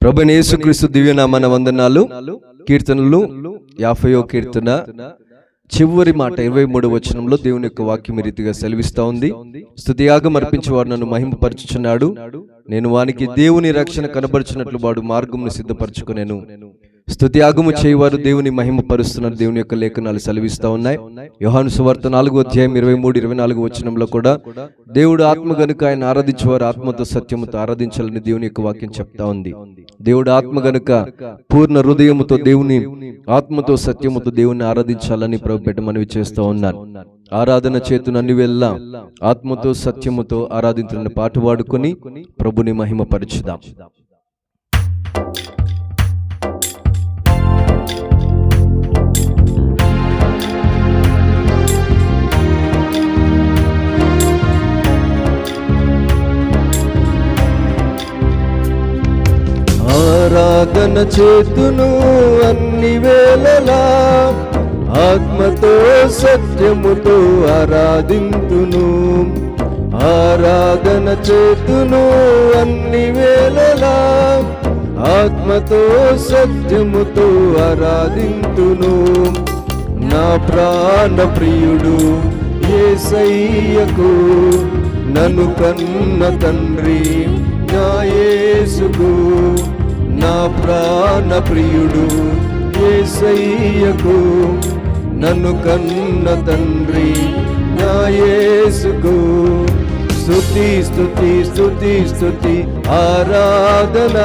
ప్రభువైన యేసుక్రీస్తు దివ్యనామన వందనాలు. కీర్తనలు 50వ కీర్తన చివరి మాట 23వ వచనంలో దేవుని యొక్క వాక్యం రీతిగా సెలవిస్తా ఉంది. స్తుతియాగం అర్పించేవాడు నన్ను మహిమపరచుచున్నాడు, నేను వానికి దేవుని రక్షణ కనబరుచున్నట్లు వాడు మార్గమును సిద్ధపరచుకునేను. స్తుతియాగము చేయవారు దేవుని మహిమపరుస్తున్నారు. దేవుని యొక్క లేఖనాలు సెలవిస్తా ఉన్నాయి. యోహాను సువార్త 4వ అధ్యాయం 23-24 వచనంలో కూడా దేవుడు ఆత్మ గనుక ఆయన ఆరాధించేవారు ఆత్మతో సత్యముతో ఆరాధించాలని దేవుని యొక్క వాక్యం చెప్తా ఉంది. దేవుడు ఆత్మ గనుక పూర్ణ హృదయముతో దేవుని ఆత్మతో సత్యముతో దేవుని ఆరాధించాలని ప్రభు బిడ్డ మనవి చేస్తూ ఉన్నారు. ఆరాధన చేతును అన్ని వేళ ఆత్మతో సత్యముతో ఆరాధించిన పాట పాడుకొని ప్రభుని మహిమపరచుదాం. ఆరాధన చేతును అన్ని వేళలా ఆత్మతో సత్యముతో ఆరాధింతును. ఆరాధన చేతును అన్ని వేళలా ఆత్మతో సత్యముతో ఆరాధింతును. నా ప్రాణ ప్రియుడు యేసయ్యకు నన్ను కన్న తండ్రి నా యేసుకు. నా ప్రాణ ప్రియుడు యేసయ్యకు నన్ను కన్న తండ్రి నా యేసుకు. స్తుతి స్తుతి స్తుతి స్తుతి ఆరాధన,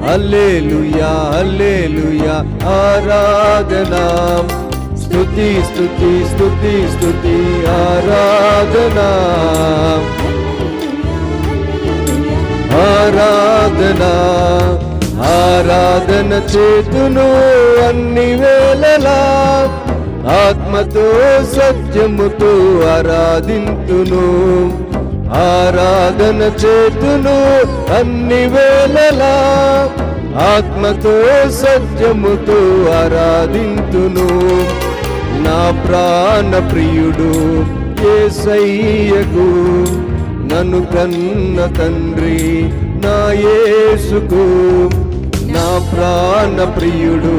హల్లెలూయా హల్లెలూయా ఆరాధన. స్తుతి స్తుతి స్తుతి స్తుతి ఆరాధన, ఆరాధన ఆరాధన చేతును అన్ని వేళలా ఆత్మతో సత్యముతో ఆరాధింతును. ఆరాధన చేతును అన్ని వేళలా ఆత్మతో సత్యముతో ఆరాధింతును. నా ప్రాణ ప్రియుడు యేసయ్యకు నన్ను కన్న తండ్రి నా యేసుకు. నా ప్రాణ ప్రియుడు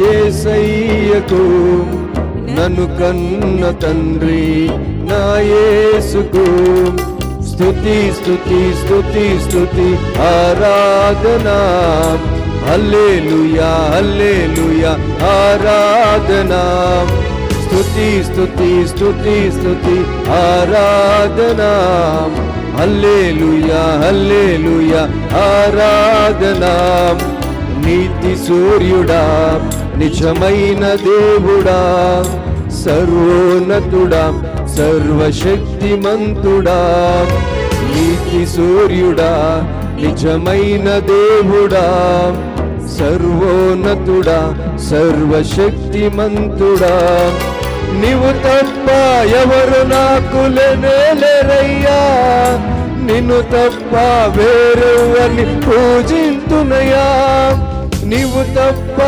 యేసయ్యకు నన్ను కన్న తండ్రి నా యేసుకు. స్తుతి స్తుతి స్తుతి స్తుతి ఆరాధన, హల్లెలూయా హల్లెలూయా ఆరాధన. స్తుతి స్తుతి స్తుతి స్తుతి ఆరాధన, హల్లెలూయా హల్లెలూయా ఆరాధన. నీతి సూర్యుడా నిజమైన దేవుడా, సర్వోన్నతుడా సర్వశక్తిమంతుడా. నీతి సూర్యుడా నిజమైన దేవుడా, సర్వోన్నతుడా సర్వశక్తిమంతుడా. నీవు తప్ప ఎవరు నాకు లేరయ్యా, నిన్ను తప్ప వేరెవరిని పూజింతునయ్యా. నీవు తప్ప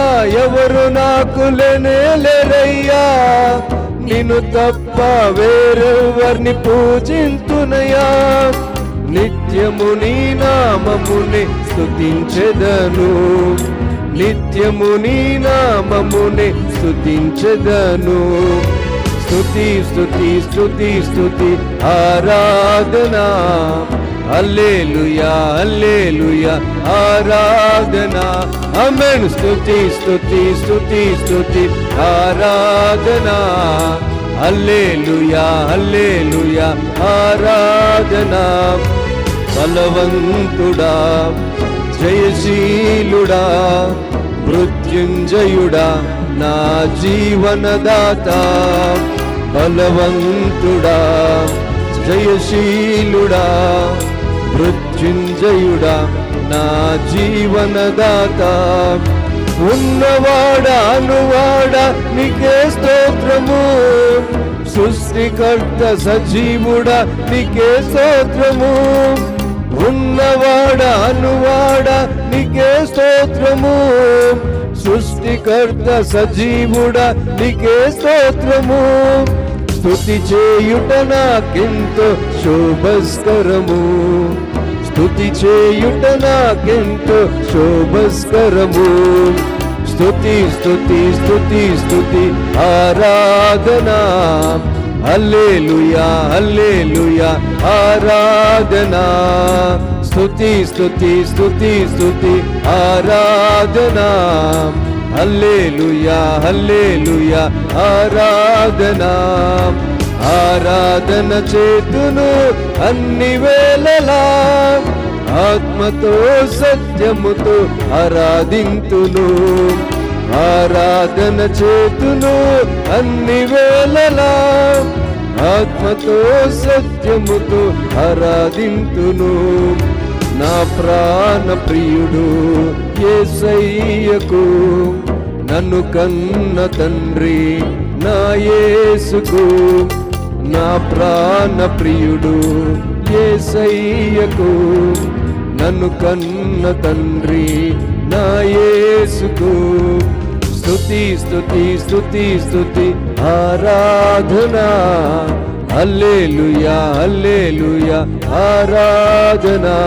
ఎవరు నాకు లేరయ్యా, నిన్ను తప్ప వేరెవరిని పూజింతునయ్యా. నిత్యము నీ నామమునే స్తుతించెదను, నిత్యము నీ నామమునే స్తుతించెదను. స్తుతి స్తుతి స్తుతి స్తుతి ఆరాధన, హల్లెలూయా హల్లెలూయా ఆరాధన. ఆమేన్. స్తుతి స్తుతి స్తుతి స్తుతి ఆరాధన, హల్లెలూయా హల్లెలూయా ఆరాధన. బలవంతుడా జయశీలుడా మృత్యుంజయుడా నా జీవనదాత. బలవంతుడా జయశీలుడా మృత్యుంజయుడా నా జీవనదాత. ఉన్నవాడా అనువాడా నీకే స్తోత్రము, సృష్టికర్త సజీవుడా నీకే స్తోత్రము. ఉన్నవాడా అనువాడా నీకే స్తోత్రము, సృష్టికర్త సజీవుడా నీకే స్తోత్రము. స్తుతి చేయుట నాకెంతో శోభస్కరము, స్తుతి చేయుట నాకెంతో శోభస్కరము. స్తుతి స్తుతి స్తుతి స్తుతి ఆరాధనా, హల్లెలూయా హల్లెలూయా ఆరాధనా. స్తుతి స్తుతి స్తుతి స్తుతి ఆరాధనా, హల్లెలూయా హల్లెలూయా ఆరాధనా. ఆరాధన చేతును అన్ని వేళలా, ఆత్మతో సత్యముతో ఆరాధింతును. ఆరాధన చేతును అన్ని వేళలా, ఆత్మతో సత్యముతో ఆరాధింతును. నా ప్రాణ ప్రియుడు యేసయ్యకు, నన్ను కన్న తండ్రి నా యేసుకు. నా ప్రాణ ప్రియుడు యేసయ్యకు, నన్ను కన్న తండ్రి నా యేసుకు. స్తుతి స్తుతి స్తుతి స్తుతి ఆరాధనా, హల్లెలూయా హల్లెలూయా ఆరాధనా.